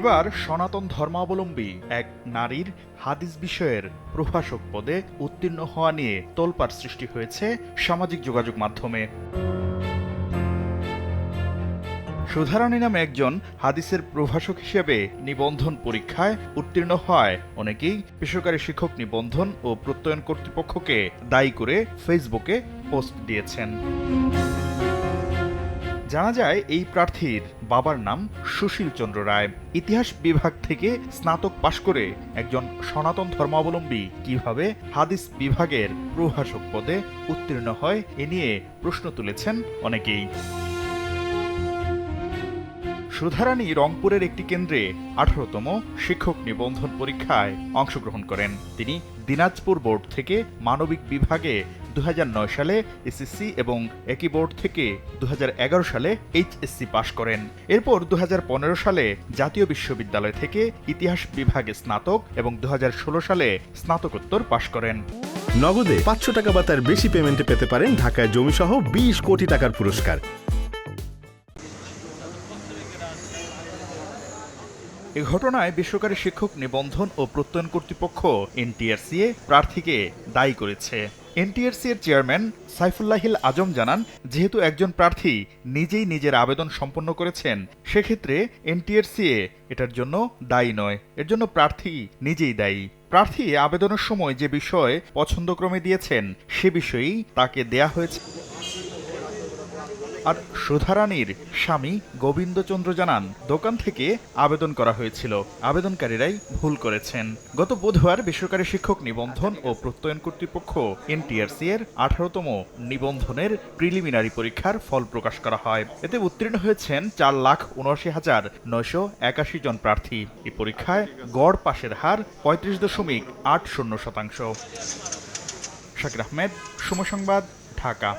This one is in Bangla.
এবার সনাতন ধর্মাবলম্বী এক নারীর হাদিস বিষয়ের প্রভাষক পদে উত্তীর্ণ হওয়া নিয়ে তোলপাড় সৃষ্টি হয়েছে সামাজিক যোগাযোগ মাধ্যমে। সুধারানী নামে একজন হাদিসের প্রভাষক হিসেবে নিবন্ধন পরীক্ষায় উত্তীর্ণ হওয়ায় অনেকেই বেসরকারি শিক্ষক নিবন্ধন ও প্রত্যয়ন কর্তৃপক্ষকে দায়ী করে ফেসবুকে পোস্ট দিয়েছেন। জানা যায় এই প্রার্থীর বাবার নাম সুশীল চন্দ্র রায়। ইতিহাস বিভাগ থেকে স্নাতক পাশ করে একজন সনাতন ধর্মাবলম্বী কিভাবে হাদিস বিভাগের প্রভাষক পদে উত্তীর্ণ হয় এ নিয়ে প্রশ্ন তুলেছেন অনেকেই। সুধারানী রংপুরের একটি কেন্দ্রে 18তম শিক্ষক নিবন্ধন পরীক্ষায় অংশগ্রহণ করেন। তিনি দিনাজপুর বোর্ড থেকে মানবিক বিভাগে 2009 সালে এসএসসি এবং একই বোর্ড থেকে 2011 সালে এইচএসসি পাশ করেন। এরপর 2015 সালে জাতীয় বিশ্ববিদ্যালয় থেকে ইতিহাস বিভাগে স্নাতক এবং 2016 সালে স্নাতকোত্তর পাশ করেন। নগদে 500 টাকা বা তার বেশি পেমেন্টে পেতে পারেন ঢাকায় জমিসহ 20 কোটি টাকার পুরস্কার। এ ঘটনায় বেসরকারি শিক্ষক নিবন্ধন ও প্রত্যয়ন কর্তৃপক্ষ এনটিআরসিএ প্রার্থীকে দায়ী করেছে। এনটিআরসি এর চেয়ারম্যান সাইফুল্লাহিল আজম জানান, যেহেতু একজন প্রার্থী নিজেই নিজের আবেদন সম্পন্ন করেছেন, সেক্ষেত্রে এনটিআরসিএ এটার জন্য দায়ী নয়, এর জন্য প্রার্থী নিজেই দায়ী। প্রার্থী আবেদনের সময় যে বিষয় পছন্দক্রমে দিয়েছেন সে বিষয়েই তাকে দেয়া হয়েছে। আর সুধারানীর স্বামী গোবিন্দচন্দ্র জানান, দোকান থেকে আবেদন করা হয়েছিল, আবেদনকারীরাই ভুল করেছেন। গত বুধবার বেসরকারি শিক্ষক নিবন্ধন ও প্রত্যয়ন কর্তৃপক্ষ এনটিআরসি এর 18তম নিবন্ধনের প্রিলিমিনারি পরীক্ষার ফল প্রকাশ করা হয়। এতে উত্তীর্ণ হয়েছেন 4,79,981 জন প্রার্থী। এই পরীক্ষায় গড় পাশের হার 35.80%। শাকির আহমেদ, সময় সংবাদ, ঢাকা।